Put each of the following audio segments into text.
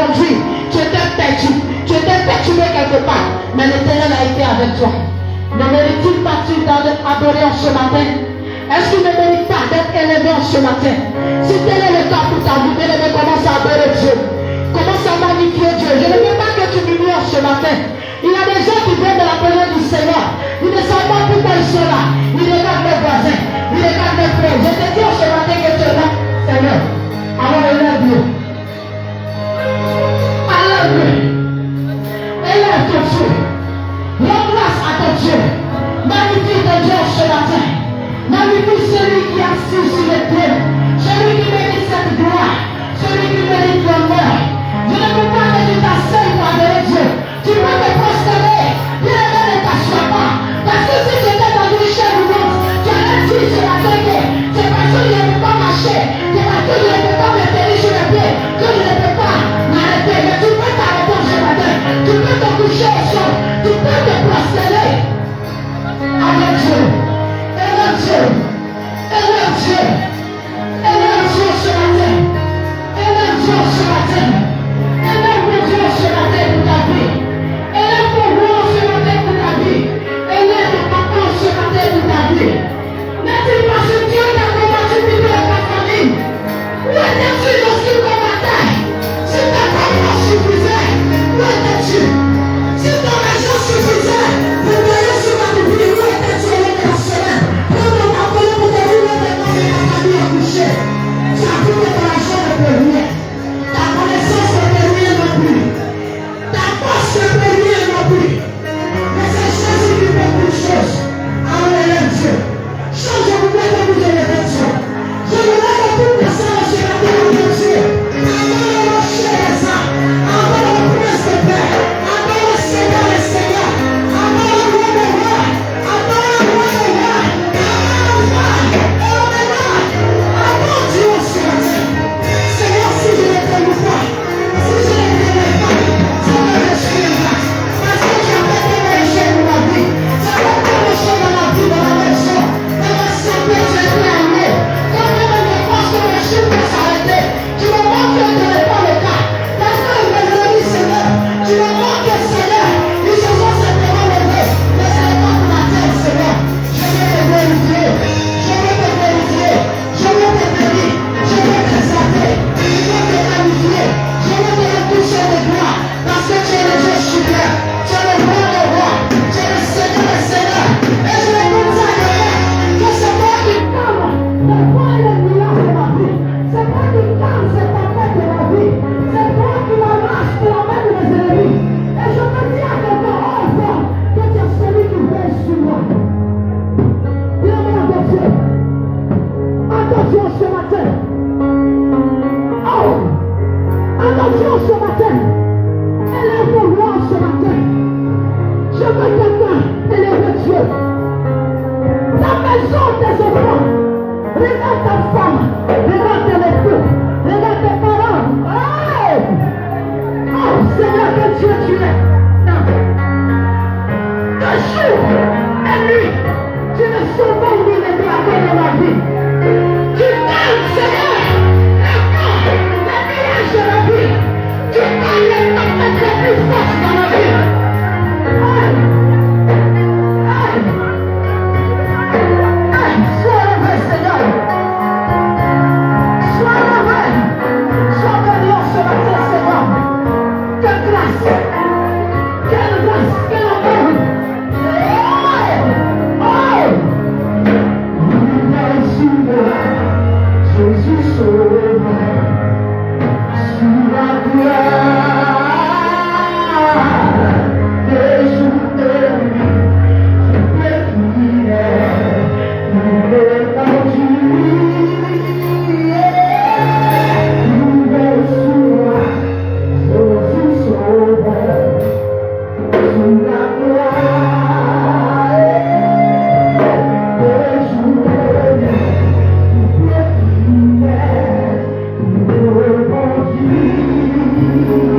Aujourd'hui, tu étais perturbé quelque part, mais l'Éternel a été avec toi. Ne mérite-t-il pas d'adorer en ce matin? Est-ce qu'il ne mérite pas d'être élevé en ce matin? Si tel est le cas pour ta vie, bien-aimé, commence à adorer Dieu. Commence à magnifier Dieu. Je ne veux pas que tu m'ignores ce matin. Il y a des gens qui viennent de la présence du Seigneur. Ils ne savent pas pourquoi ils sont là. Ils regardent les voisins. Ils regardent les frères. Je te dis ce matin que tu es là, Seigneur. Alors élève Dieu. Élève ton Dieu. Rends grâce à ton Dieu. Magnifie ton Dieu ce matin. Magnifie celui qui est assis sur le trône. Celui qui mérite cette gloire. Celui qui mérite l'honneur. Je ne veux pas que tu t'asseyes pour adorer Dieu. Tu peux te prosterner. Bien ne t'assois pas. Parce que si tu étais dans une chair mouvante, tu allais dire ce matin que c'est parce que je ne peux pas marcher. C'est parce que je ne peux pas me tenir sur les pieds. Que je ne peux pas m'arrêter. Mais tu peux t'arrêter ce matin. Tu peux te coucher au sol. Tu peux te prosterner. Avec Dieu. Élève Dieu. Élève Dieu. Élève Dieu ce matin. Élève Dieu ce matin. Élève Dieu ce matin pour ta vie. Élève ton roi ce matin pour ta vie. Élève ton papa ce matin pour ta vie. N'est-il pas ce Dieu qui a combattu pour ta famille? Où étais-tu lorsqu'il combattait? Si ta parole suffisait, où étais-tu? Si ton argent suffisait, pour payer sur ta vie, où étais-tu avec la semaine? Quand on t'a appelé pour te dire, où étais-tu avec ta famille à coucher? Tu as vu que ton argent ne peut rien. Ta connaissance ne peut rien non plus. Ta force ne peut rien non plus. Mais c'est Jésus qui fait toutes choses. Alors élève Dieu. Change de vous mettre vous élever Dieu. Je me lève pour passer au Seigneur de Dieu. Encore le chien des âmes. Encore le prince de paix. Encore le Seigneur des seigneurs. Encore le roi des rois. Encore le roi des rois. Encore le roi. Encore Dieu au Seigneur. Seigneur, si je ne t'aime pas, si je ne t'aime pas, ça va me suivre. Parce que j'ai fait des péchés dans ma vie. Ça va des péchés dans la vie, dans la maison. Dans ma santé, j'ai été amené. Quand même je pense que mes chiffres vont s'arrêter, tu me montres que ce n'est pas le cas. Parce que mes amis, Seigneur, tu me montres que Seigneur, ils se sont simplement levés. Mais ce n'est pas pour la tête, Seigneur. Je veux te glorifier. Je veux te glorifier. Je veux te bénir. Je veux t'exalter. Je veux te magnifier. Je veux te toucher de gloire. Parce que tu es le Dieu suprême. Tu es le roi des rois. Tu es le Seigneur des seigneurs. Et je vais vous dire que c'est toi qui calme les voix et les nuages de ma vie. C'est toi qui calme ces tempêtes de ma vie. C'est toi qui m'arrache de la main de mes ennemis. Et je te dis à ton corps, oh frère, que tu es celui qui veille sur moi. Bien-aimé de Dieu. Attention ce matin. Oh! Attention ce matin. Élève ton roi ce matin. Je veux quelqu'un élever Dieu. Ta maison, tes enfants. Regarde ta femme. Regarde tes époux. Regarde tes parents. Oh! Oh Seigneur, que Dieu tu es. De jour et nuit, tu ne sauves ni les blâmes de ma vie. Tu calmes, Seigneur, les nuages de la vie. Tu calmes les tempêtes les plus fortes dans la vie. Sois levé, Seigneur. Sois levé. Sois béni en ce matin, Seigneur. Quelle grâce. Quelle grâce. Quelle amour. Jésus sauveur, sous la gloire des jours de nuit, je peux prier, nous Jésus sauveur, sous la gloire des jours de nuit. Nous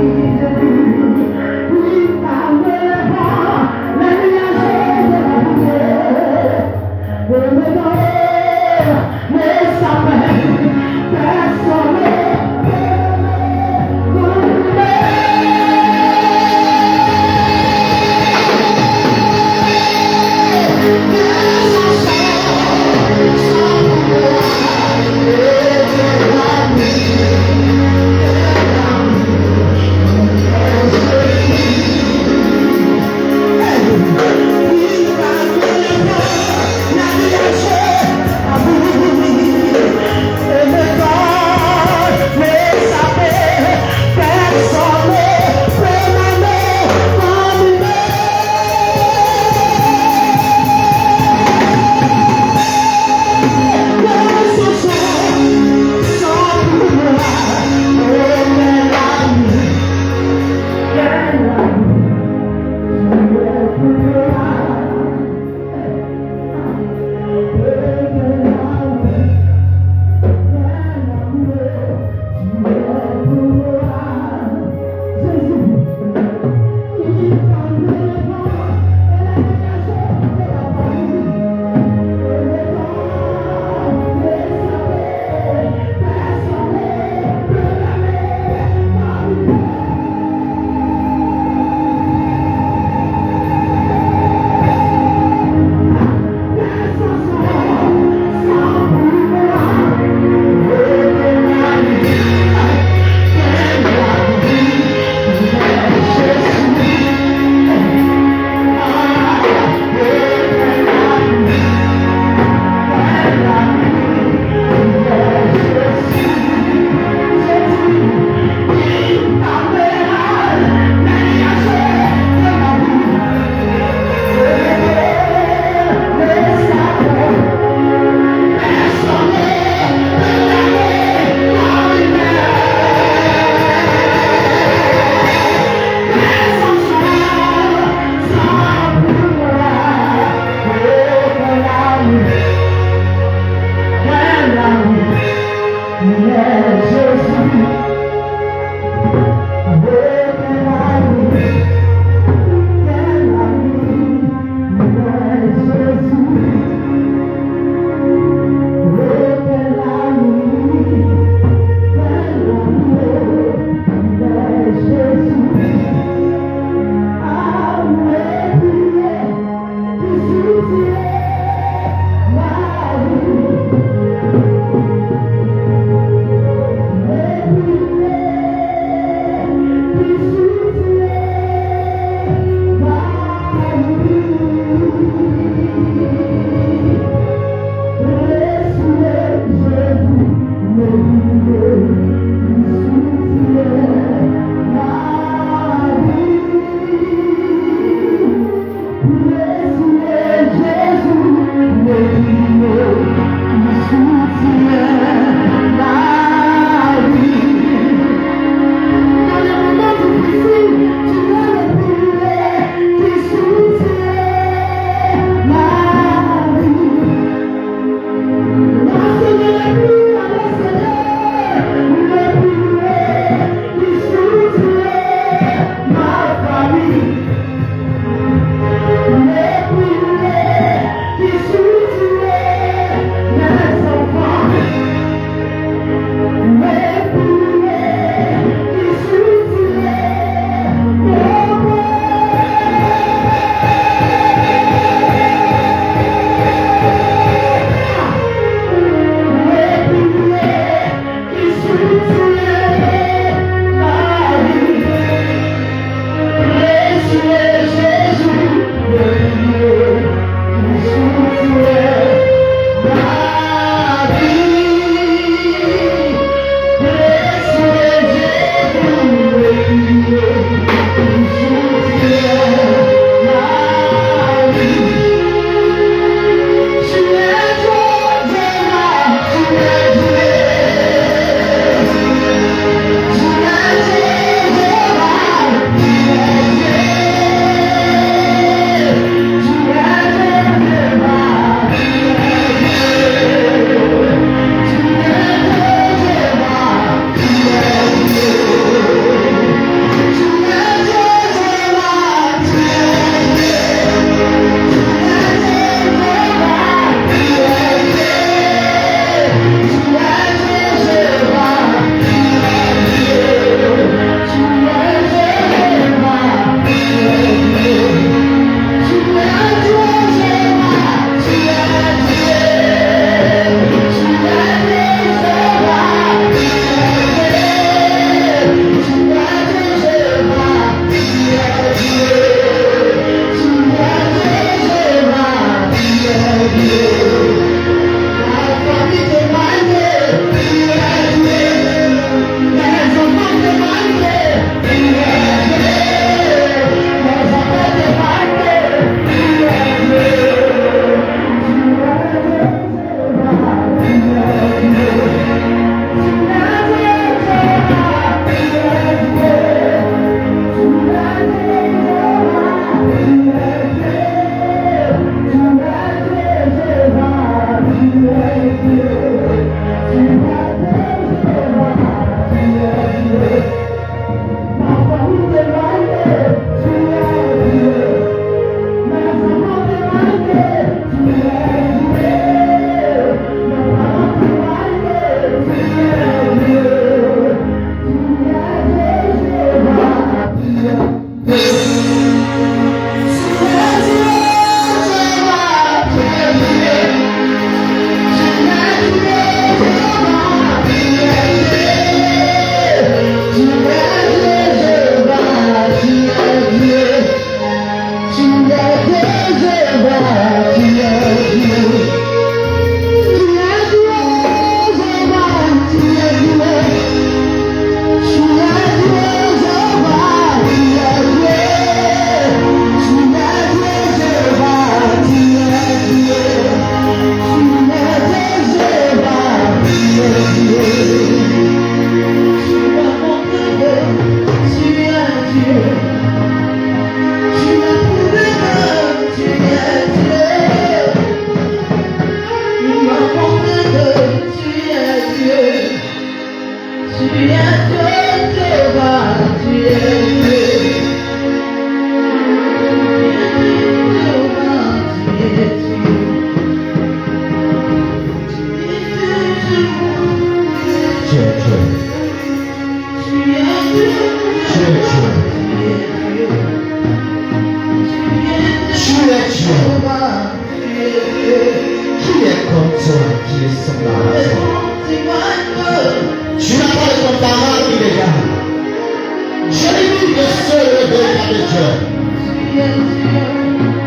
Lui le seul et véritable Dieu.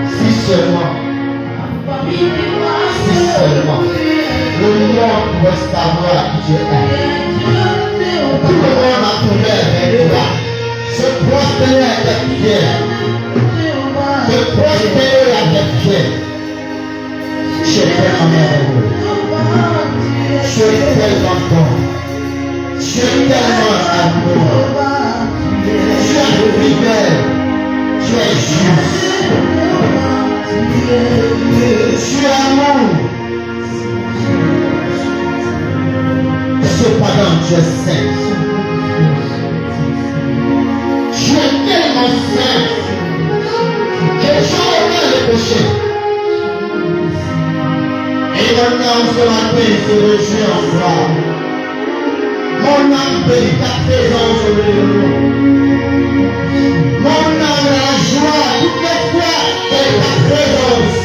Si seulement le monde pouvait savoir qui Dieu est. Tout le monde a trouvé avec toi. Se prospérer avec Pierre. Se prospérer avec Pierre. Je suis tellement heureux. Je suis tellement bon. Je suis tellement amoureux. Tu es fidèle. Tu es juste. Tu es amour. Cependant, tu es saint. Tu es tellement saint que j'aurais le péché. Et mon âme ce matin se réjouit en toi. Mon âme bénit ta présence au milieu de nous. Mon âme a la joie toutes les fois de ta présence.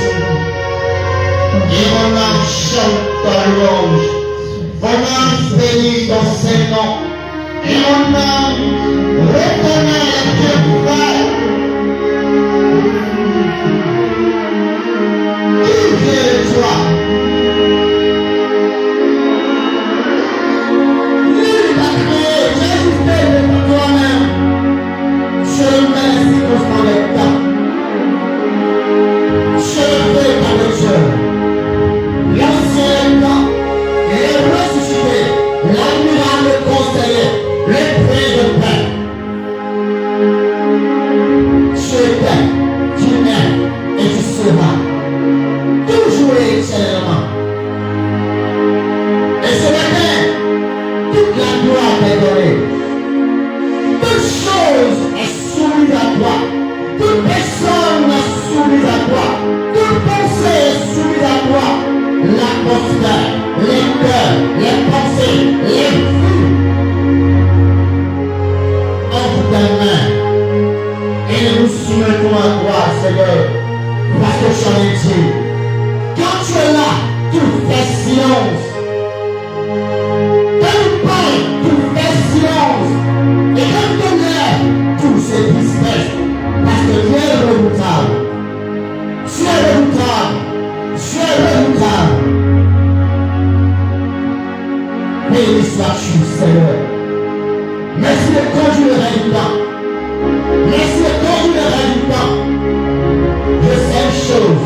Et mon âme chante ta louange. Mon âme bénit ton Saint-Nom. Et mon âme reconnaît le Dieu vrai. Qui vient de toi? Lui t'a créé, tu as existé de toi-même. Je le mets les circonstances de temps. Je le fais avec Dieu. L'ancien temps. Et le ressuscité, l'admirable conseiller, le prince de paix. Tu étais, tu es et tu seras, toujours et éternellement. Et ce matin, toute la gloire t'est donnée. Toute chose est soumise à toi. Toute personne est soumise à toi. Toute pensée est soumise à toi. L'atmosphère, les cœurs, les pensées, les vues. Entre tes mains. Et nous soumettons à toi, Seigneur. Parce que je l'ai dit. Quand tu es là, tu fais silence. Quand tu parles, tu fais silence. Et quand tu lèves, tout se disperse. Parce que tu es redoutable. Tu es redoutable. Tu es redoutable. Béni sois-tu, Seigneur. Merci de conduire le règne du temps. Merci de conduire le règne du temps. Je sais une chose.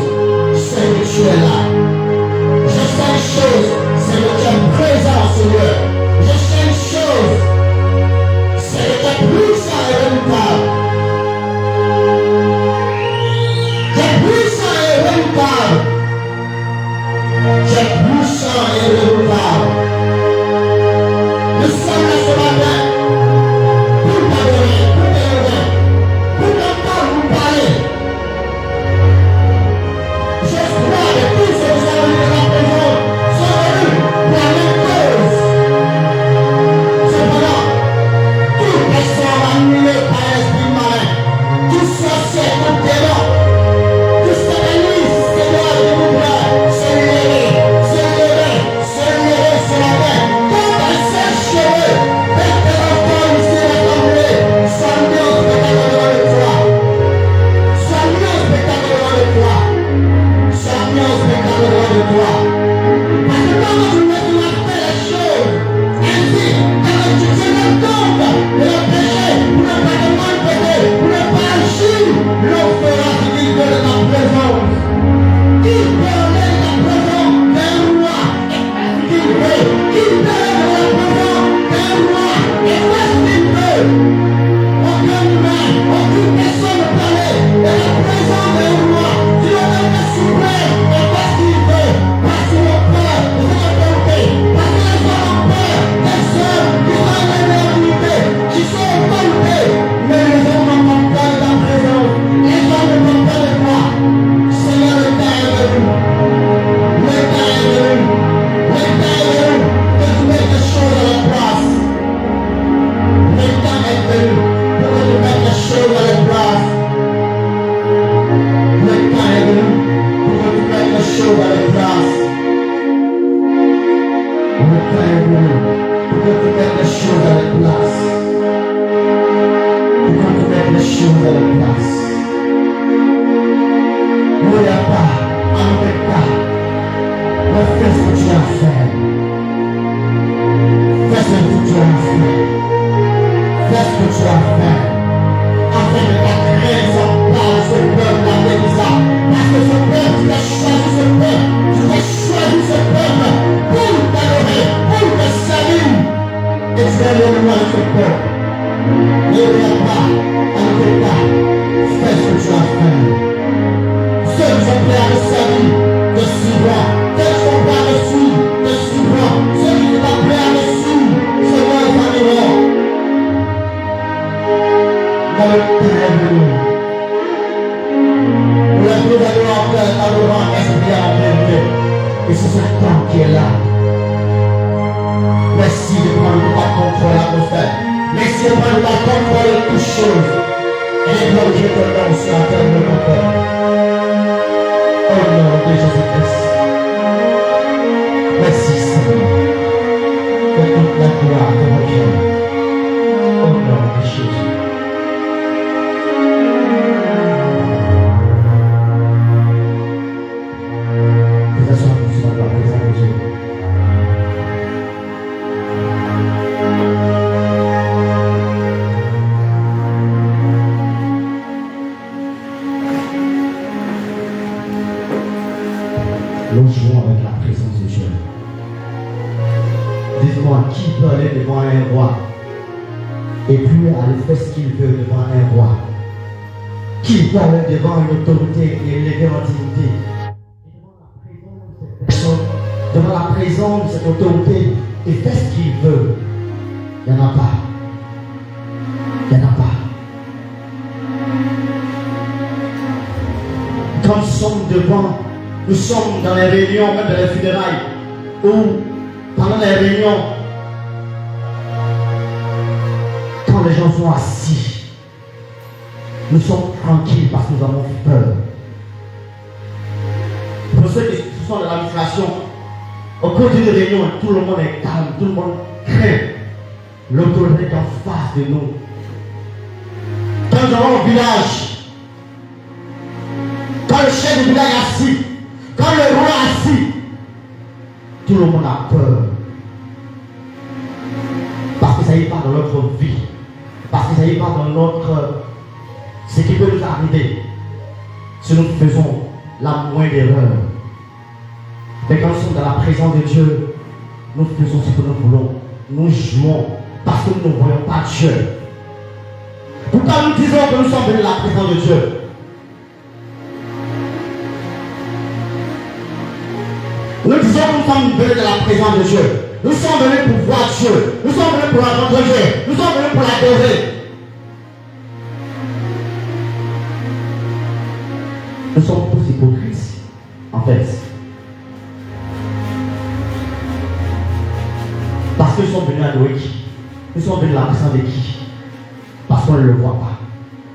Dans le temps venu. Nous allons faire un grand esprit en vérité. Et c'est ce temps qui est là. Merci de prendre ta contrôle l'atmosphère. Merci de prendre ta contrôle toutes choses. Et les gloires que je te donne sur la terre de mon Père. Au nom de Jésus-Christ. Merci Seigneur. Que toute la gloire te revienne. Au nom de Jésus. Nous asseyons nous sur la présence de Dieu. Nous jouons avec la présence de Dieu. Dites-moi, qui peut aller devant un roi et puis aller faire ce qu'il veut devant un roi? Qui peut aller devant une autorité et élever en dignité? Devant la présence de cette autorité et faire ce qu'il veut? Il n'y en a pas. Il n'y en a pas. Quand nous sommes devant, nous sommes dans les réunions, même dans les funérailles, ou pendant les réunions, quand les gens sont assis, nous sommes tranquilles parce que nous avons peur. Pour ceux qui sont dans l'administration, au cours d'une réunion, tout le monde est calme, tout le monde craint l'autorité en face de nous. Quand nous allons au village, quand le chef du village est assis, quand le roi est assis, tout le monde a peur. Parce que ça y est pas dans notre vie. Parce que ça y est pas dans notre... ce qui peut nous arriver. Si nous faisons la moindre erreur. Mais quand nous sommes dans la présence de Dieu, nous faisons ce que nous voulons. Nous jouons parce que nous ne voyons pas Dieu. Pourquoi nous disons que nous sommes venus dans la présence de Dieu? Nous disons que nous sommes venus dans la présence de Dieu. Nous sommes venus pour voir Dieu. Nous sommes venus pour rencontrer Dieu. Nous sommes venus pour l'adorer. Nous sommes tous hypocrites, en fait. Parce que nous sommes venus adorer qui? Nous sommes venus dans la présence de qui? Parce qu'on ne le voit pas.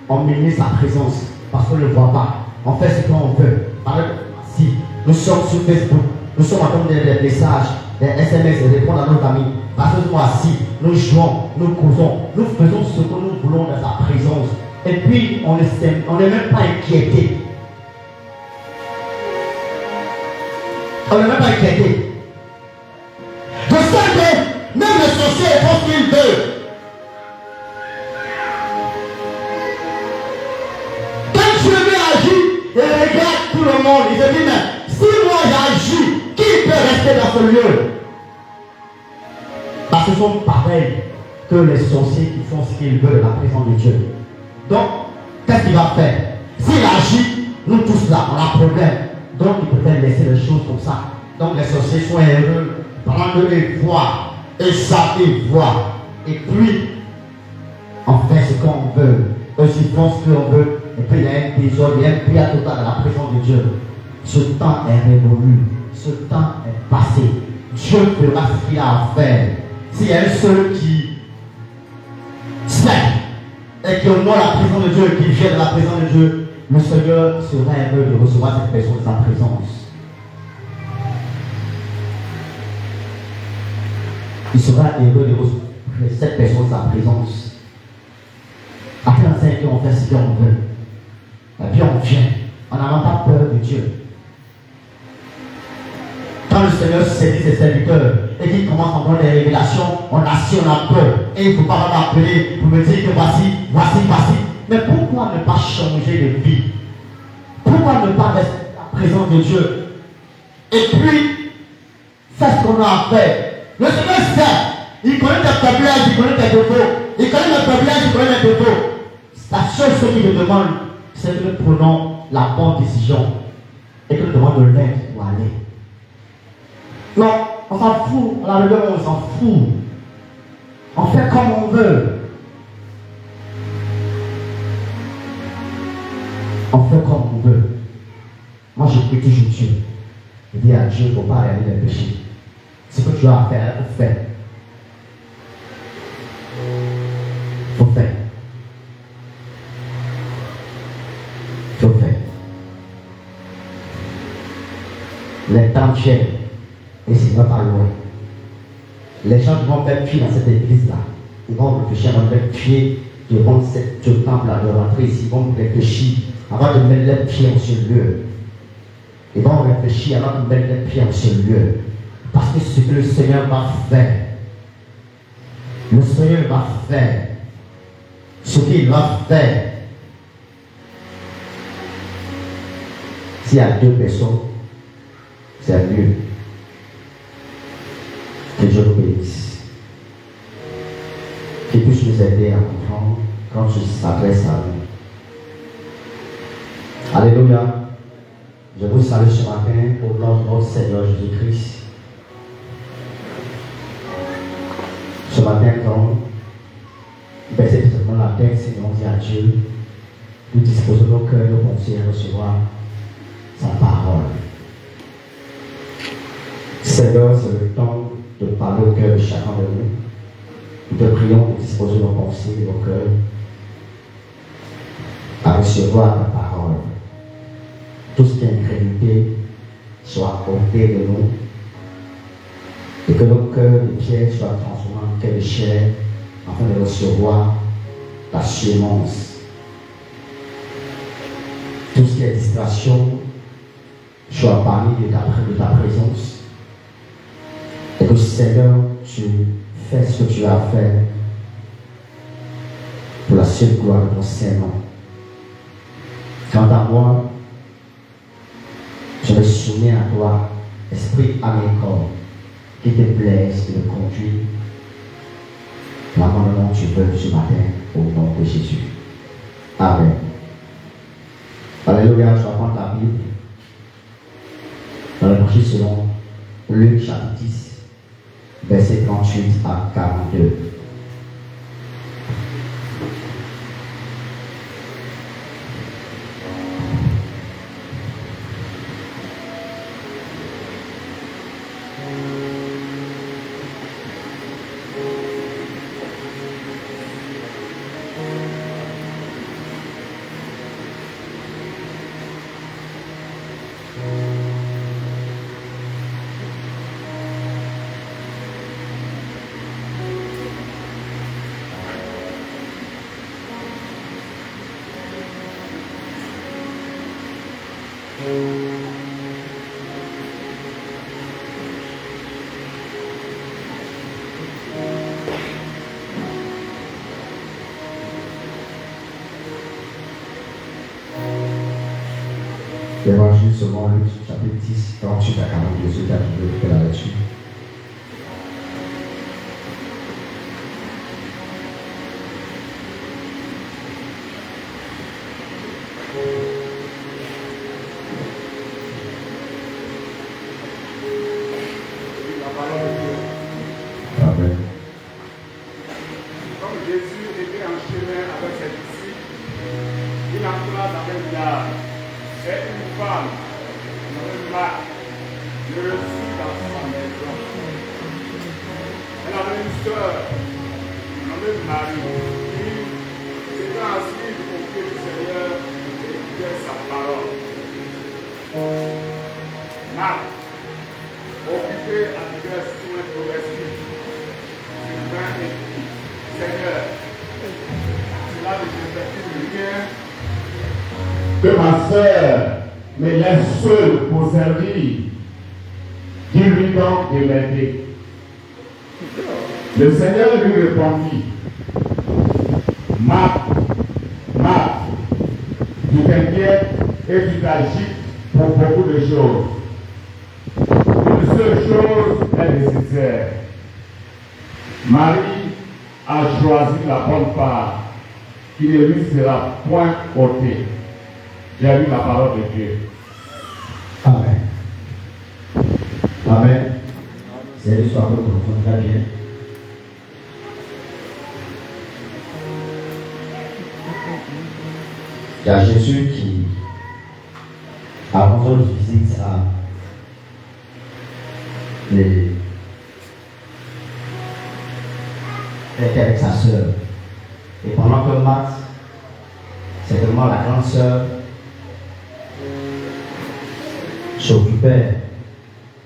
On minimise sa présence parce qu'on ne le voit pas. On fait ce qu'on veut. Par exemple, si nous sommes sur Facebook, nous sommes en train de des messages, des SMS et répondre à nos amis. Parce que nous sommes assis, nous jouons, nous causons, nous faisons ce que nous voulons dans sa présence. Et puis, on n'est même pas inquiété. On n'est même pas inquiété. Je sais que même les sorciers font ce qu'ils veulent. Quand Dieu agit, il regarde tout le monde. Il se dit, mais si moi j'agis, qui peut rester dans ce lieu? Parce que ce sont pareils que les sorciers qui font ce qu'ils veulent dans la présence de Dieu. Donc, qu'est-ce qu'il va faire? S'il agit, nous tous là, on a un problème. Donc, il peut laisser les choses comme ça. Donc, les sorciers sont heureux, prendre les voix, et ça, ils voient. Et puis, on fait ce qu'on veut. Eux, ils font ce qu'on veut. Et puis, il y a un désordre, il y a un prière total dans la présence de Dieu. Ce temps est révolu. Ce temps est passé. Dieu fera ce qu'il a à faire. S'il y a un seul qui sait et qui honore la présence de Dieu et qui vient dans la présence de Dieu, le Seigneur sera heureux de recevoir cette personne de sa présence. Il sera heureux de recevoir cette personne de sa présence. Après un 5 ans, on fait ce qu'on veut. Et puis on vient. On n'a même pas peur de Dieu. Quand le Seigneur saisit ses serviteurs et qu'il commence à prendre des révélations, on assis, on a peur. Et il ne faut pas m'appeler pour me dire que voici. Mais pourquoi ne pas changer de vie? Pourquoi ne pas rester à la présence de Dieu? Et puis, faire ce qu'on a à faire. Le Seigneur sait. Il connaît tes faiblesses, il connaît tes défauts. Il connaît mes faiblesses, il connaît mes défauts. La seule chose qu'il me demande, c'est que nous prenons la bonne décision. Et que nous demandons de l'aide pour aller. Non, on s'en fout, on a le on s'en fout. On fait comme on veut. On fait comme on veut. Moi, je prie toujours Dieu. Je dis à Dieu, il ne faut pas réaliser le péché. Ce que tu as à faire, il faut faire. Il faut faire. Il faut faire. Les temps viennent et c'est pas loin. Les gens qui vont faire pied dans cette église-là, ils vont réfléchir avant de mettre pied devant ce temple-là, de rentrer ici, ils vont réfléchir avant de mettre les pieds en ce lieu. Ils vont réfléchir avant de mettre les pieds en ce lieu. Parce que ce que le Seigneur va faire, le Seigneur va faire, ce qu'il va faire, s'il y a deux personnes, c'est mieux. Que Dieu nous bénisse. Qu'il puisse nous aider à comprendre quand il s'adresse à nous. Alléluia. Je vous salue ce matin au nom de notre Seigneur Jésus-Christ. Ce matin, quand baissez seulement la tête, Seigneur, on dit à Dieu, nous disposons nos cœurs, nos pensées à recevoir sa parole. Seigneur, c'est le temps de parler au cœur de chacun de nous. Nous te prions de disposer nos pensées et nos cœurs à recevoir ta parole. Tout ce qui est incrédulité soit ôté de nous et que nos cœurs de pierre soient transformés en cœurs de chair afin de recevoir ta semence. Tout ce qui est distraction soit parmi de ta présence. Et que Seigneur, tu fais ce que tu as fait pour la seule gloire de ton Saint-Nom. Quant à moi, je me soumets à toi, esprit, âme et corps, qui te plaise et me conduit l'amendement que tu veux ce matin au nom de Jésus. Amen. Alléluia, tu vas prendre ta Bible dans l'évangile selon Luc chapitre 10. Verset 38 à 42. L'évangile selon Luc, chapitre 10, 38 à 42, ceux qui ont fait la lecture. Amen. Comme Jésus était en chemin avec ses disciples, il entra dans un village. Et une femme, nommée Marthe, le reçut dans sa maison. Elle avait une sœur, nommée Marie, qui s'était assise au pied du Seigneur et écoutait sa parole. Marthe, occupée à divers soins domestiques, vint et dit, Seigneur, cela ne te fait rien que ma sœur me laisse seule pour servir. Dis-lui donc de m'aider. Le Seigneur lui répondit, Marthe, Marthe, tu t'inquiètes et tu t'agites pour beaucoup de choses. Une seule chose est nécessaire. Marie a choisi la bonne part qui ne lui sera point ôtée. J'ai lu la parole de Dieu. Amen. Amen. C'est l'histoire que nous comprenons très bien. Il y a Jésus qui, avant son visite était avec sa sœur. Et pendant que Marthe, c'est vraiment la grande sœur, s'occupait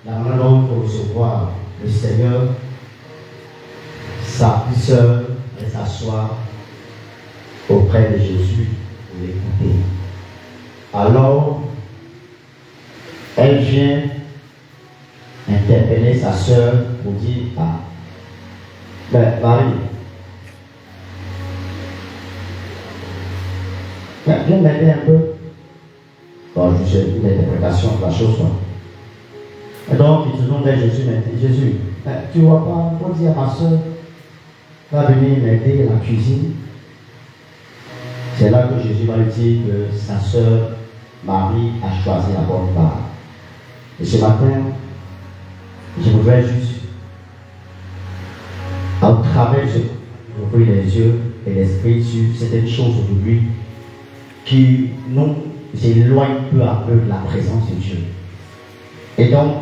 la main pour recevoir le Seigneur, sa petite sœur allait s'asseoir auprès de Jésus pour l'écouter. Alors, elle vient interpeller sa sœur pour dire: ah, ben Marie, viens m'aider un peu. Bon, je sais une interprétation de la chose. Et donc, ils se sont vers Jésus, mais Jésus, tu ne vois pas, il faut dire à ma soeur, va venir m'aider à la cuisine. C'est là que Jésus va lui dire que sa soeur Marie a choisi la bonne part. Et ce matin, je voudrais juste, à travers, ouvrir les yeux et l'esprit sur certaines choses aujourd'hui qui nous éloignent peu à peu de la présence de Dieu. Et donc,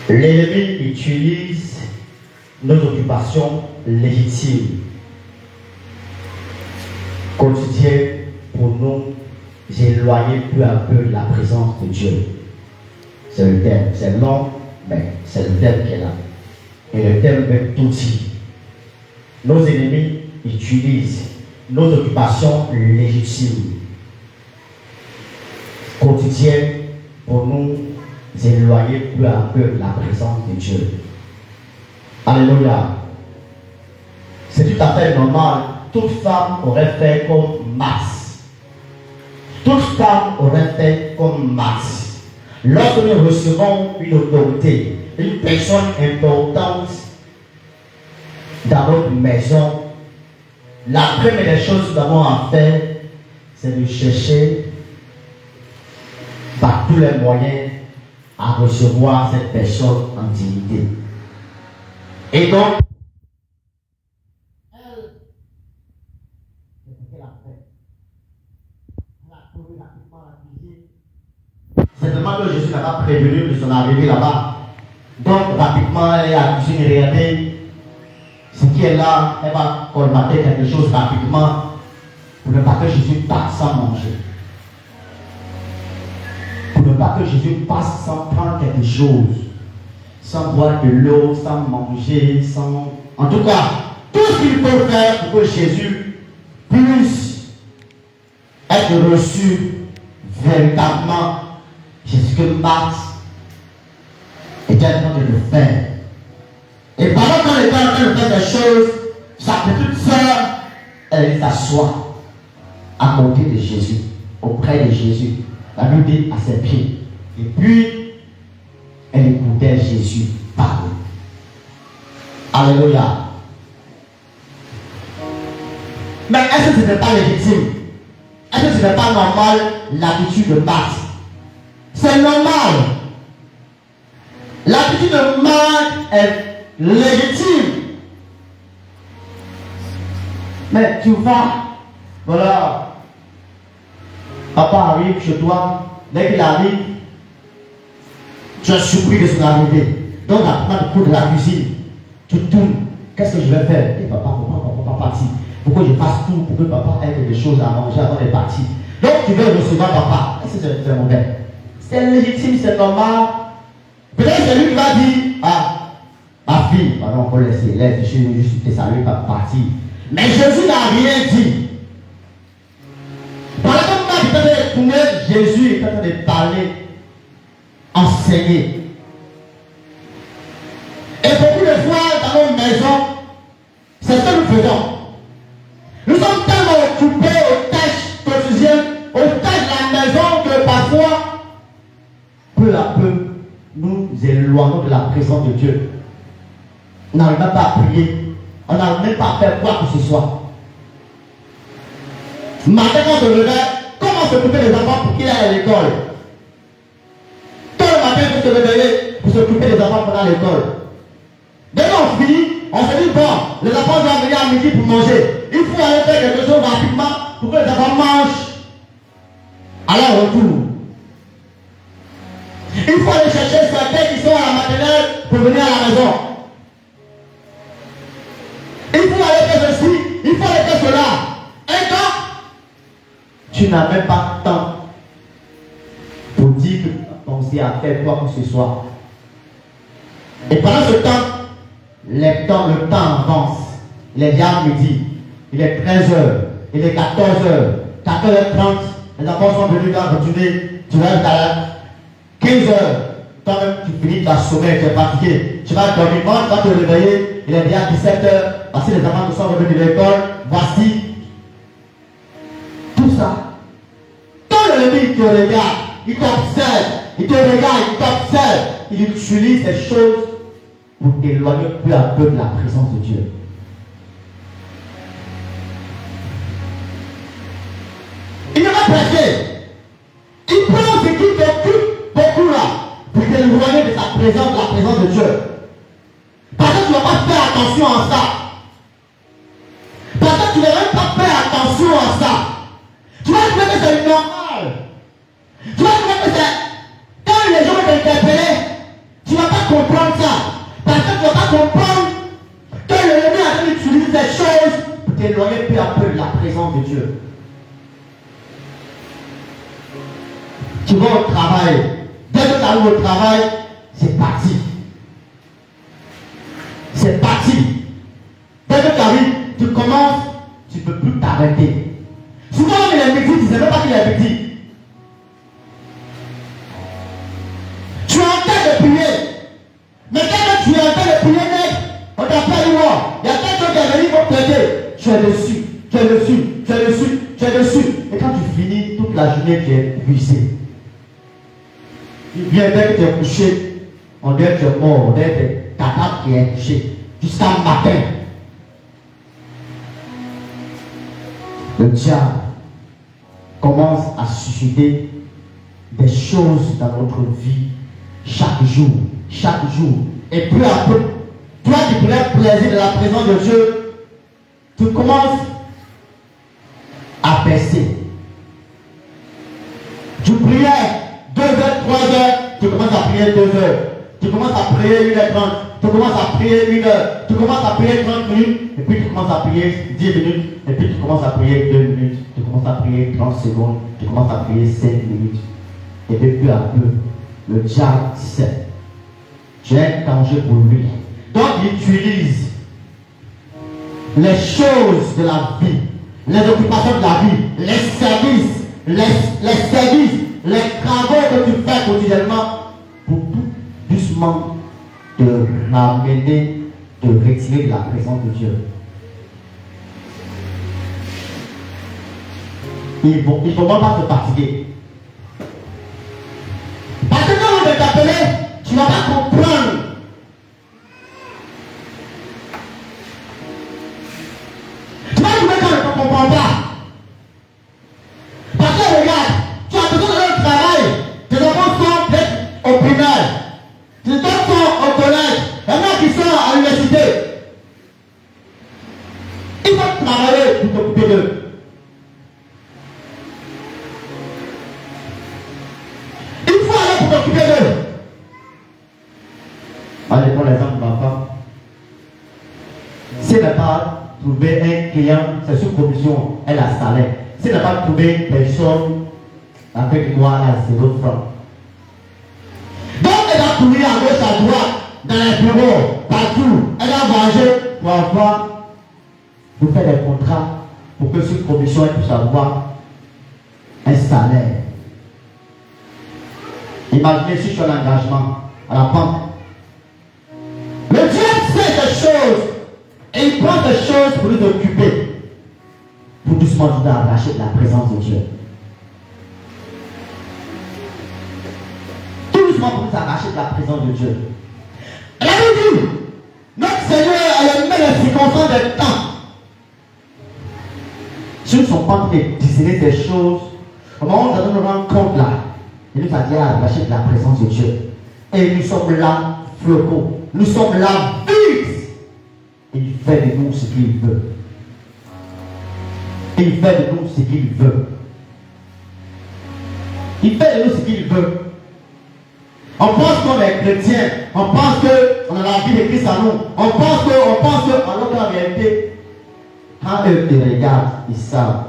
l'ennemi utilise nos occupations légitimes, quotidiennes, pour nous éloigner peu à peu de la présence de Dieu. C'est le thème, c'est long, mais c'est le thème qui est là. Et le thème veut tout dire. Nos ennemis utilisent nos occupations légitimes, quotidiennes, pour nous éloigner peu à peu de la présence de Dieu. Alléluia. C'est tout à fait normal. Toute femme aurait fait comme Max. Toute femme aurait fait comme Max. Lorsque nous recevons une autorité, une personne importante dans notre maison, la première des choses que nous avons à faire, c'est de chercher par tous les moyens à recevoir cette personne en dignité. Et donc, elle a fait. Elle a trouvé rapidement la cuisine. C'est vraiment que Jésus n'a pas prévenu de son arrivée là-bas. Donc, rapidement, elle est à la cuisine et regardez ce qui est là. Elle va colmater quelque chose rapidement pour ne pas que Jésus passe sans manger. Pour ne pas que Jésus passe sans prendre quelque chose, sans boire de l'eau, sans manger, sans... En tout cas, tout ce qu'il faut faire pour que Jésus puisse être reçu véritablement, c'est ce que Marthe était en train de le faire. Et pendant qu'on était en train de faire des choses, sa petite sœur, elle s'assoit à côté de Jésus, auprès de Jésus. La Bible dit à ses pieds. Et puis, elle écoutait Jésus parler. Alléluia. Mais est-ce que ce n'est pas légitime? Est-ce que ce n'est pas normal l'attitude de Marthe? C'est normal. L'attitude de Marthe est légitime. Mais tu vas, voilà. Papa arrive chez toi, dès qu'il arrive, tu es surpris de son arrivée. Donc, après le cours de la cuisine, tu tournes. Qu'est-ce que je vais faire? Et papa parti. Pourquoi je fasse tout pour que papa ait quelque chose à manger avant de partir? Donc, tu veux recevoir papa. Est-ce que c'est mauvais? C'est légitime, c'est normal. Peut-être c'est lui qui va dire: ah, ma fille, pardon, il faut laisser, laisse, je suis juste te saluer, pas partir. Mais Jésus n'a rien dit. Pendant que Marthe était de tourner, Jésus est en train de parler, enseigner. Et beaucoup de fois dans nos maisons, c'est ce que nous faisons. Nous sommes tellement occupés aux tâches quotidiennes, aux tâches de la maison, que parfois, peu à peu, nous éloignons de la présence de Dieu. On n'arrive même pas à prier. On n'arrive même pas à faire quoi que ce soit. Matin, quand on se levait, comment s'occuper des enfants pour qu'ils aillent à l'école? Tout le matin, il faut se réveiller pour s'occuper des enfants pendant l'école. Dès qu'on finit, on se dit, bon, les enfants doivent venir à midi pour manger. Il faut aller faire quelque chose rapidement pour que les enfants mangent à leur retour. Il faut aller chercher certains qui sont à la maternelle pour venir à la maison. Il faut aller faire ceci, il faut aller faire cela. Et donc, tu n'as même pas de temps pour dire que tu as pensé à faire quoi que ce soit. Et pendant ce temps, le temps avance. Il est déjà midi, il est 13h, il est 14h, 14h30, les enfants sont venus dans le dîner, tu vas à 15h, toi-même tu finis ta sommeil, tu es fatigué, tu vas dormir, tu vas te réveiller, il est déjà 17h, parce que les enfants sont revenus de l'école, voici tout ça. Quand l'ennemi te regarde, il t'observe, il te regarde, il t'observe, il utilise ces choses pour t'éloigner peu à peu de la présence de Dieu. Il va prêcher. Il prend ce qui t'occupe beaucoup là pour t'éloigner de sa présence, de la présence de Dieu. Parce que tu ne vas pas faire attention à ça. Parce que tu ne vas même pas faire attention à ça. Tu vas trouver que c'est normal. Tu vas trouver que c'est... Quand les gens vont t'interpeller, tu ne vas pas comprendre ça. Parce que tu ne vas pas comprendre que l'ennemi a train d'utiliser des choses pour t'éloigner peu à peu de la présence de Dieu. Tu vas au travail. Dès que tu arrives au travail, c'est parti. C'est parti. Dès que tu arrives, tu commences, tu ne peux plus t'arrêter. Souvent, il est midi, tu ne sais même pas qu'il est midi. Tu es en train de prier. Mais quand tu es en train de prier, mec, on t'appelle où? Il y a quelqu'un qui est venu pour t'aider. Tu es dessus, tu es dessus, tu es dessus, tu es dessus. Et quand tu finis toute la journée, tu es épuisé. Tu viens dès que tu es couché, on dirait que tu es mort, on dirait que ta table qui est couchée jusqu'à matin. Le diable commence à susciter des choses dans notre vie chaque jour. Et peu à peu, toi qui prenais plaisir de la présence de Dieu, tu commences à baisser. Tu priais 2h, 3h, tu commences à prier 2h. Tu commences à prier 1h30. Tu commences à prier 1h. Tu commences à prier 30 minutes. Et puis tu commences à prier 10 minutes. Et puis tu commences à prier 2 minutes. Tu commences à prier 30 secondes. Tu commences à prier 5 minutes. Et puis peu à peu, le diable sait. Tu es un danger pour lui. Donc il utilise les choses de la vie, les occupations de la vie, les services, les travaux que tu fais quotidiennement pour tout doucement te ramener, te retirer de la présence de Dieu. Il ne faut même pas te fatiguer. Parce que quand on va t'appeler, tu ne vas pas comprendre. Tu vas trouver qu'on ne comprend pas. Parce que regarde, tu as besoin d'aller au travail. Tes enfants sont peut-être au primaire. Tes enfants sont au collège. Il y en a qui sont à l'université. Il faut travailler pour t'occuper d'eux. Il faut aller pour t'occuper d'eux. Allez, pour l'exemple de ma femme. Si elle n'a pas trouvé un client, c'est sous commission, elle a salaire. Si elle n'a pas trouvé une personne avec moi, elle a 0 francs. Donc elle va courir à gauche, à droite, dans les bureaux, partout. Elle va manger pour avoir, pour faire des contrats, pour que sur commission, elle puisse avoir un salaire. Imaginez si je suis en engagement à la banque. Le diable sait des choses et il prend des choses pour nous occuper. Pour doucement nous arracher de la présence de Dieu. Tout doucement pour nous arracher de la présence de Dieu. Elle avait dit, notre Seigneur a mis les circonstances des temps. Si nous ne sommes pas en train de discerner des choses, au moment où nous nous rendons compte là, il nous a dit à arracher de la présence de Dieu. Et nous sommes là, flocons. Nous sommes là, vides. Il fait de nous ce qu'il veut. Il fait de nous ce qu'il veut. Il fait de nous ce qu'il veut. On pense qu'on est chrétien. On pense qu'on a la vie de Christ en nous. On pense que, alors qu'en réalité, quand eux te regardent, ils savent.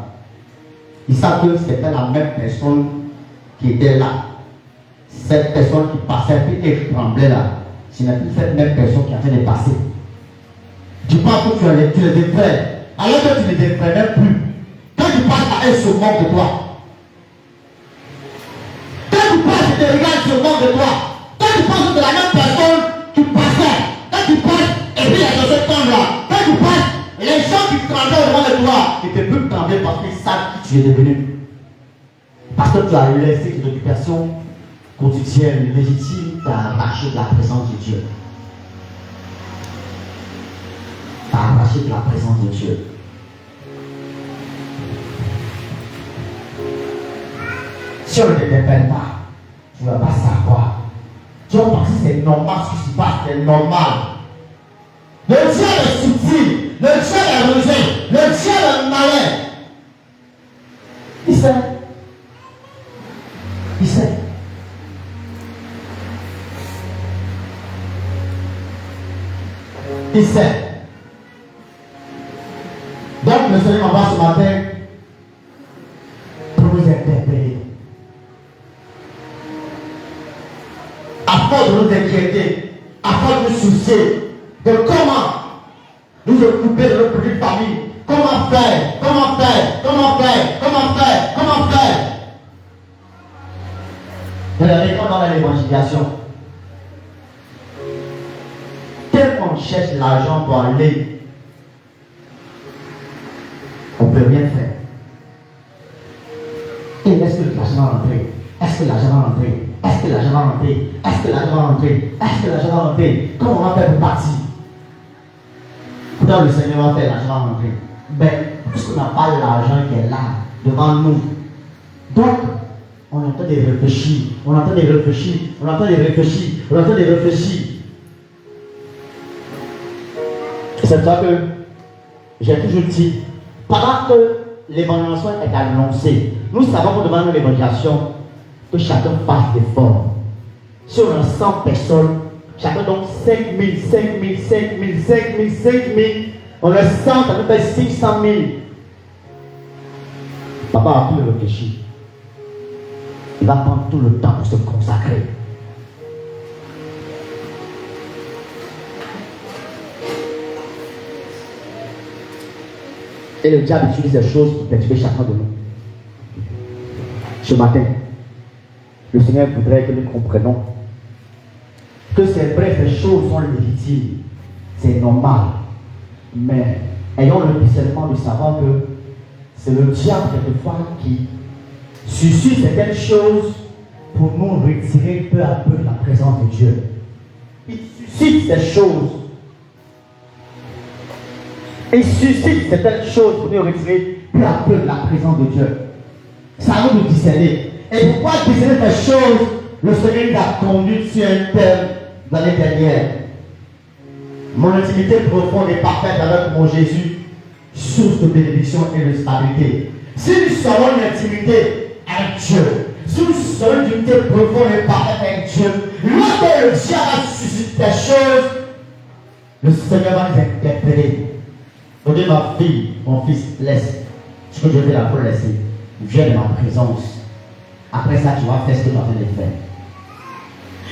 Ils savent que c'était la même personne qui était là. Cette personne qui passait puis elle tremblait là. Ce n'est plus cette même personne qui est en train de passer. Tu penses que tu les défrais, alors que tu ne les défrais même plus. Quand tu passes à eux, se moque de toi. Quand tu passes, ils te regardent, se moque de toi. Quand tu penses que la même personne, tu passais. Quand tu passes, et puis il y a dans ce temps-là. Quand tu passes, les gens qui tremblent devant de toi, ils ne peuvent plus trembler parce qu'ils savent qui tu es devenu. Parce que tu as laissé une occupation quotidienne, légitime, tu as arraché de la présence de Dieu. Tu as arraché de la présence de Dieu. Si on ne t'appelle pas, tu ne vas pas savoir. Tu vas penser que c'est normal ce qui se passe, c'est normal. Le Dieu est subtil, le Dieu est rusé, le Dieu est malin. Il sait. Il sait. Il sait. Donc le Seigneur m'envoie ce matin pour nous interpeller. Afin de nous inquiéter, afin de nous soucier de comment nous occuper de notre petite famille. Comment faire? Comment faire? Comment faire? Comment faire? Comment faire? Regardez dans l'évangélisation. Tellement on cherche l'argent pour aller, on ne peut rien faire. Et est-ce que l'argent va rentrer? Est-ce que l'argent va rentrer? Est-ce que l'argent va rentrer? Est-ce que l'argent va rentrer? Est-ce que l'argent va rentrer? Comment on va faire pour partir? Pourtant le Seigneur va faire l'argent va rentrer. Ben, puisqu'on n'a pas l'argent qui est là, devant nous. Donc, on est en train de réfléchir, on est en train de réfléchir, on est en train de réfléchir, on est en train de réfléchir. C'est ça que j'ai toujours dit. Pendant que l'évangélisation est annoncée, nous savons que devant l'évangélisation, que chacun fasse d'efforts. Si on a 100 personnes, chacun donne 5 000, 5 000, 5 000, 5 000, 5 000. On a 100, ça peut faire 600 000. Papa a pu réfléchir. Il va prendre tout le temps pour se consacrer. Et le diable utilise des choses pour perturber chacun de nous. Ce matin, le Seigneur voudrait que nous comprenions que c'est vrai, ces choses sont légitimes, c'est normal, mais ayons le discernement de savoir que c'est le diable quelquefois qui suscite certaines choses pour nous retirer peu à peu de la présence de Dieu. Il suscite ces choses. Il suscite certaines choses pour nous retirer peu à peu de la présence de Dieu. Ça nous de discerner. Et pourquoi discerner ces choses? Le Seigneur nous a conduit sur un thème l'année dernière. Mon intimité profonde et parfaite avec mon Jésus, source de bénédiction et de stabilité. Si nous savons une intimité avec Dieu, si nous savons une intimité profonde et parfaite avec Dieu, lorsque le diable suscite des choses, le Seigneur va nous interpeller. Donnez ma fille, mon fils, laisse ce que je vais la laisser. Viens de ma présence. Après ça, tu vas faire ce que tu es en train de faire.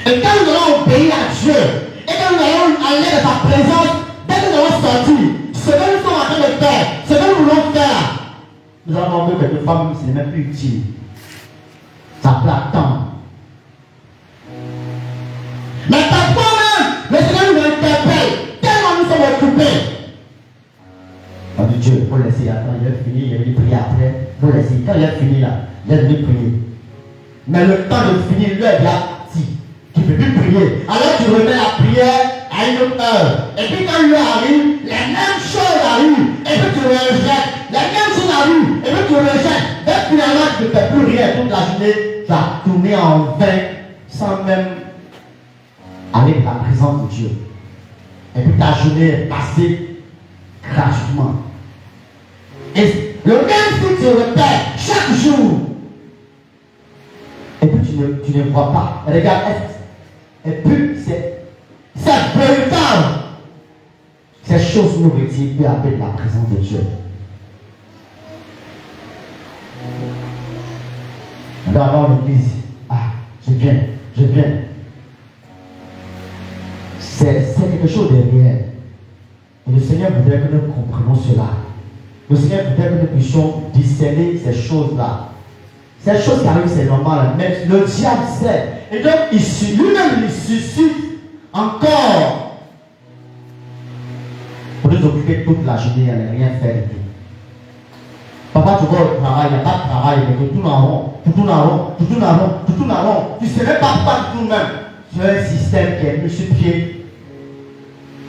Et quand nous allons obéir à Dieu, et quand nous allons aller de sa présence, dès que nous allons sortir, ce que nous sommes en train de faire, ce que nous voulons faire, nous allons voir que quelquefois même ce n'est même plus utile. Ça peut attendre. Mais parfois même, le Seigneur nous interpelle, tellement nous sommes occupés. On dit Dieu, il faut laisser attendre, il a fini, il a venu prier après, il faut laisser. Quand il a fini là, il a venu prier. Mais le temps de finir, l'heure est partie. Tu ne peux plus prier. Alors tu remets la prière à une autre heure. Et puis quand l'heure arrive, les mêmes choses arrivent. Et puis tu rejettes. Les mêmes choses arrivent. Et puis tu rejettes. Et finalement tu ne fais plus rien toute la journée. Tu vas tourner en vain sans même aller dans la présence de Dieu. Et puis ta journée est passée gratuitement. Et le même si tu répètes chaque jour, et puis tu ne vois pas, regarde, et puis c'est véritable. Ces choses nous retirent peu à peu de la présence de Dieu. On doit avoir l'église. Ah, je viens. C'est quelque chose de réel. Et le Seigneur voudrait que nous comprenions cela. Le Seigneur voudrait que nous puissions discerner ces choses-là. Ces choses qui arrivent, c'est normal. Mais le diable sait. Et donc, lui-même, il suscite encore pour nous occuper toute la journée et ne rien faire du tout. Papa, tu vois le travail, il n'y a pas de travail, mais que tout en rond. Tu ne sais même pas pourquoi tu tournes même. C'est un système qui est mis sur pied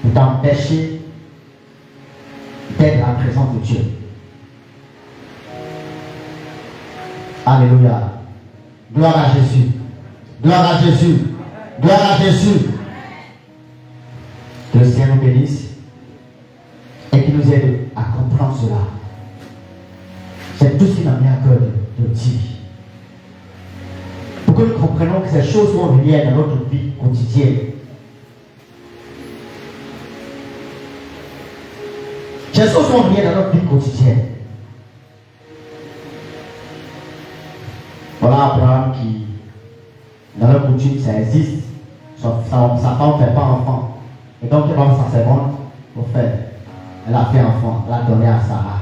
pour t'empêcher d'être la présence de Dieu. Alléluia. Gloire à Jésus. Gloire à Jésus. Gloire à Jésus. Que le Seigneur nous bénisse et qu'il nous aide à comprendre cela. C'est tout ce qui m'a mis à cœur de dire. Pour que nous comprenions que ces choses sont liées dans notre vie quotidienne. Ces choses sont liées dans notre vie quotidienne. Voilà Abraham qui, dans leur coutume, ça existe. Sa femme ne fait pas enfant. Et donc, il va sa servante pour faire. Elle a fait enfant, elle a donné à Sarah.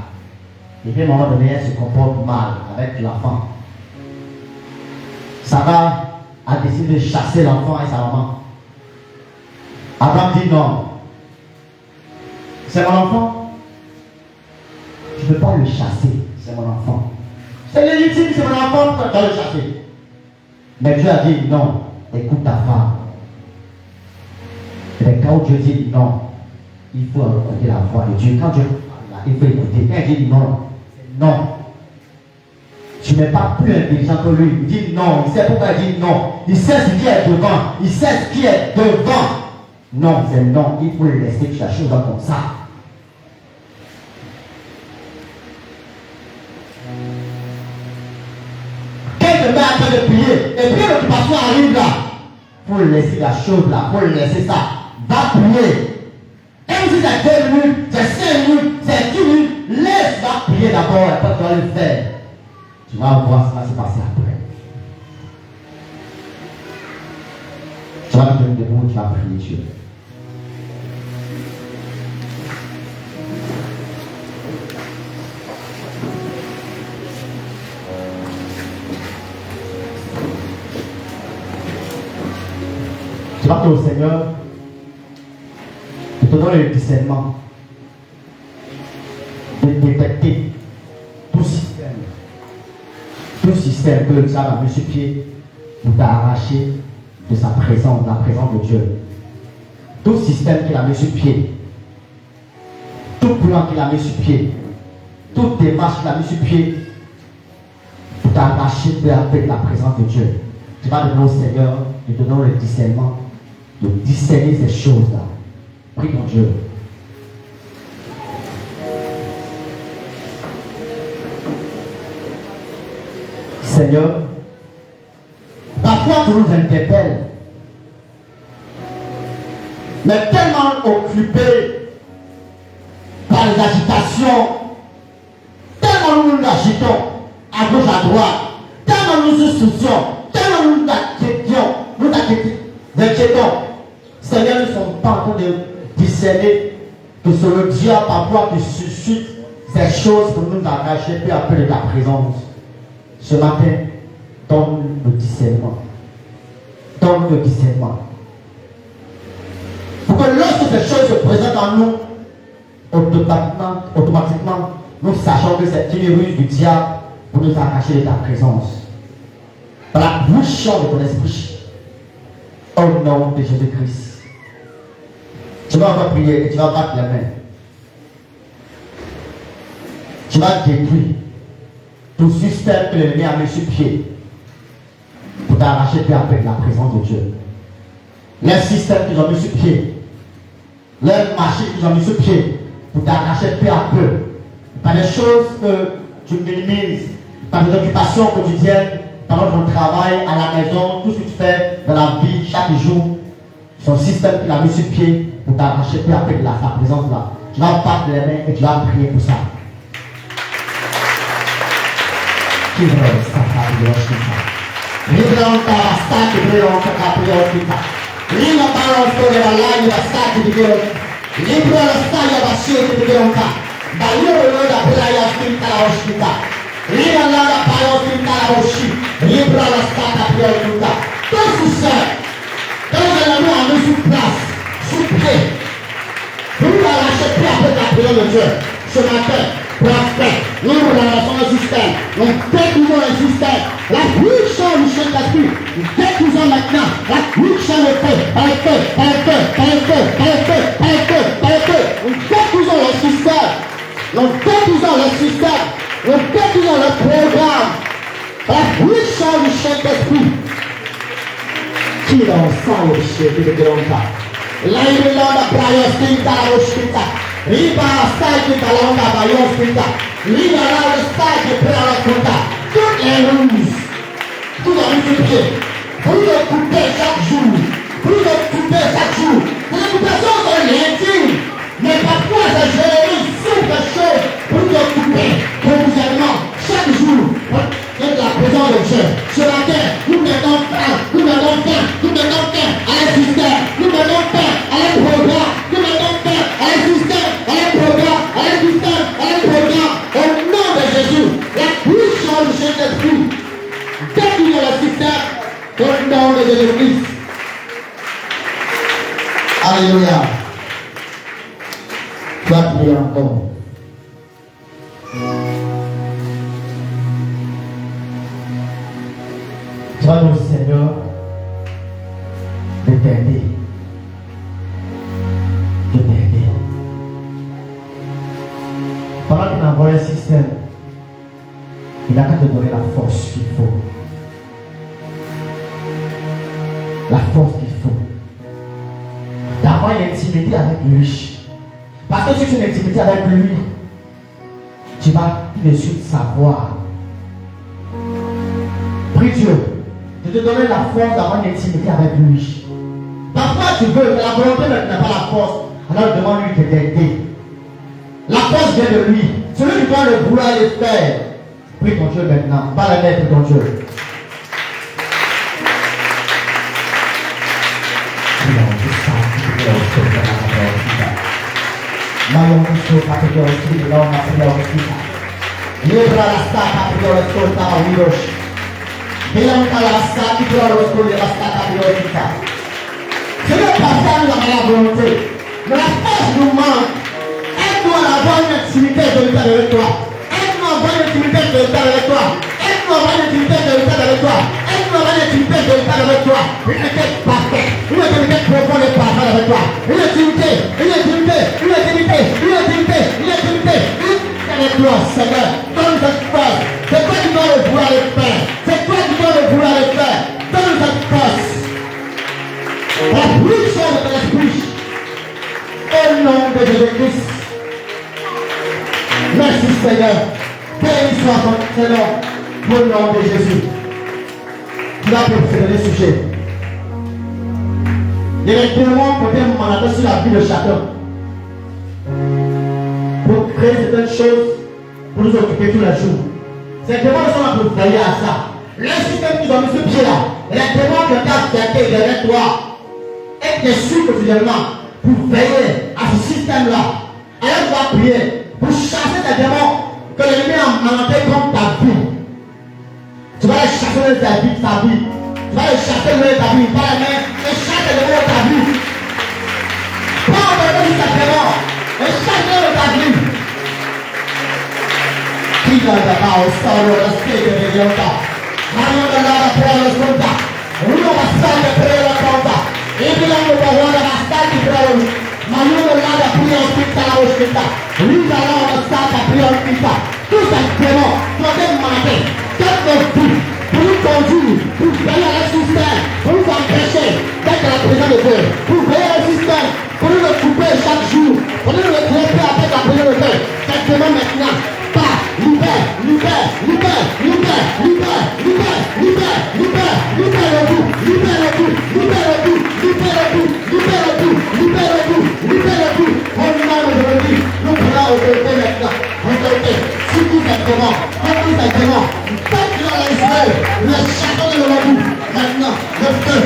Et puis, à un moment donné, elle se comporte mal avec l'enfant. Sarah a décidé de chasser l'enfant et sa maman. Abraham dit non. C'est mon enfant. Je ne peux pas le chasser. C'est mon enfant. C'est légitime, c'est mon enfant, tu dois le chasser. Mais Dieu a dit non. Écoute ta femme. Et quand Dieu dit non, il faut écouter la voix de Dieu. Quand Dieu parle, il faut écouter. Quand il dit non, c'est non. Tu n'es pas plus intelligent que lui. Il dit non. Il sait pourquoi il dit non. Il sait ce qui est devant. Il sait ce qui est devant. Non, c'est non. Il faut le laisser chercher dans comme ça. Quand il te met à train de prier, et puis l'occupation arrive là, il faut le laisser la chose là. Il faut le laisser ça. Va prier. Même si c'est 2 minutes, c'est 5 minutes, c'est 10 minutes, laisse-la prier d'abord et après tu vas le faire. Tu vas voir ce qui va se passer après. Tu vas te tenir debout, tu vas prier Dieu. Tu vas dire au Seigneur, je te donne le discernement de détecter tout système que le diable a mis sur pied pour t'arracher de sa présence, de la présence de Dieu. Tout système qu'il a mis sur pied, tout plan qu'il a mis sur pied, toute démarche qu'il a mis sur pied pour t'arracher peu à peu de la présence de Dieu. Tu vas demander au Seigneur de te donner le discernement, de discerner ces choses-là. Prie ton Dieu. Seigneur, parfois tu nous interpelles, mais tellement occupés par les agitations, tellement nous nous agitons à gauche à droite, tellement nous nous soucions, tellement nous nous inquiétons. Seigneur, nous ne sommes pas en train de discerner que c'est le diable parfois qui suscite ces choses pour nous arracher peu à peu de ta présence. Ce matin, donne le discernement. Donne le discernement. Pour que lorsque ces choses se présentent en nous, automatiquement, nous sachons que c'est une ruse du diable pour nous arracher de ta présence. Par la bouche de ton esprit. Au nom de Jésus-Christ. Tu vas encore prier et tu vas battre les mains. Tu vas détruire tout système que l'ennemi a mis sur pied pour t'arracher peu à peu de la présence de Dieu. Les systèmes qu'ils ont mis sur pied, les machines qu'ils ont mis sur pied pour t'arracher peu à peu. Par des choses que tu minimises, par des occupations quotidiennes, par ton travail, à la maison, tout ce que tu fais dans la vie chaque jour, son système qu'il a mis sur pied pour t'arracher peu à peu de sa présence là. Tu vas battre les mains et tu vas prier pour ça. Qui veut ça? Libronta stati pronto capriotita. Lima balonto della lagna stati di gronta. Libro la staglia basciete di gronta. Bagliore da praia scritta la ospita. Lima la paio scritta la osci. Libro la stata priotita. Tout ce dans la loi on est sur place, sur pied. Pour la lâcher plus après la prière de Dieu. Ce matin, prospect, nous relâchons le système, nous découvrons le système, la puissance du Saint-Esprit, nous découvrons maintenant la puissance de paix, par le feu, par le feu, par le feu, par le feu, par le feu, par le feu, nous découvrons le système, nous découvrons le système, nous découvrons le programme, la puissance du Saint-Esprit, qui dans le sang au chef de Gronta, l'aimelona praia stinta la ospita. Riba stai che talonga vai ospita. Riba la stai che prela la conta. Toutes les ruses. Tout dans le pied. Pour le couper chaque jour. Pour le couper chaque jour. Les occupations sont intimes. Mais parfois ça génère sur quelque chose. Pour le couper. Provisoirement. Chaque jour. Avec la présence de Dieu. Ce matin, nous mettons fin. Nous mettons fin. Nous mettons fin à la système. Nous mettons fin à la programme. Nous mettons fin à la système. Au nom de Jésus, la puissance du Saint-Esprit détruit le système au nom de Jésus-Christ. Alléluia. Tu vas prier encore. Tu vas nous, Seigneur, de t'aider. De t'aider. Pendant qu'il envoie un système, il n'a qu'à te donner la force qu'il faut. La force qu'il faut. D'avoir une intimité avec lui. Parce que si tu as une intimité avec lui, tu vas tout de suite savoir. Prie Dieu de te donner la force d'avoir une intimité avec lui. Parfois tu veux, mais la volonté n'a pas la force. Alors demande-lui de t'aider. La force vient de lui. Celui qui doit le vouloir le faire. Prie ton Dieu maintenant. Parle avec ton Dieu. Libra la stata prioroscolta a Widosh. Bianca la stati prioroscolta la stata prioroscolta. C'est le passage de la volonté. Mais la force nous manque. Aide-nous à avoir une intimité de l'état avec toi. Aide-nous à avoir une intimité de l'état avec toi. Aide-nous à avoir une intimité de l'état avec toi. Aide-nous à avoir une intimité de l'état avec toi. Une intimité parfaite. Une intimité profonde et parfaite avec toi. Une intimité. Une intimité. Une intimité. Une intimité. Une intimité. Avec toi, Seigneur. Donne cette force. C'est toi qui dois le vouloir le faire. C'est toi qui dois le vouloir le faire. Donne cette force. La puissance de ton esprit. Au nom de Jésus-Christ. Merci Seigneur. Béni soit ton nom. Au nom de Jésus. Tu vas préférer le sujet. Il y a des témoins qui ont mandaté sur la vie de chacun. Pour créer certaines choses, pour nous occuper tous les jours. Ces témoins sont là pour veiller à ça. Le système qu'ils ont mis sur pied là, les témoins qui ont été derrière toi, et qui suivent quotidiennement pour veiller à ce système-là. Alors tu vas prier pour chasser ces démons que l'ennemi a mandaté contre ta vie. Tu vas les chasser de ta vie, ta vie. Tu vas les chasser de ta vie, par la main, et chasse les démons de ta vie. Prends le nom de ta démon, et chasse de ta vie. Qui va d'abord au sol de l'esprit de Dieu? Mario de la paix de Santa. Uno va stare per la conta. E bilancio da guarda va stare per ma non la prima ospità ospità. Linda la stata prima ospità. Tu sai che no, non è male. Tutto tu. Pour conduire, pour veiller le système, pour nous empêcher d'être la présence de Dieu, pour veiller le système, pour nous le couper chaque jour, pour nous le couper avec la exactement maintenant. Libère le tout. Au nom de Jésus, nous prenons autorité maintenant. Autorité, sur tout simplement, faites le château de l'Olabou. Maintenant, le feu.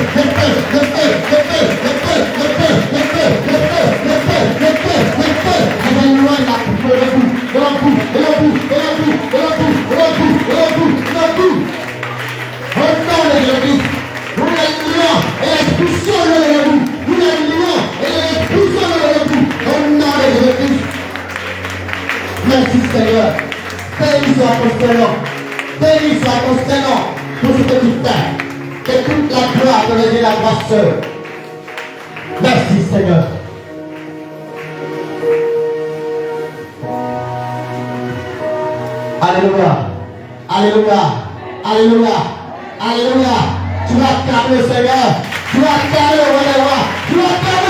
Merci Seigneur. Béni soit ton Seigneur pour ce que tu fais. Que toute la gloire te revienne à toi seul. Merci Seigneur. Alléluia. Tu vas calmer Seigneur. Tu vas calmer le roi des rois. Tu vas calmer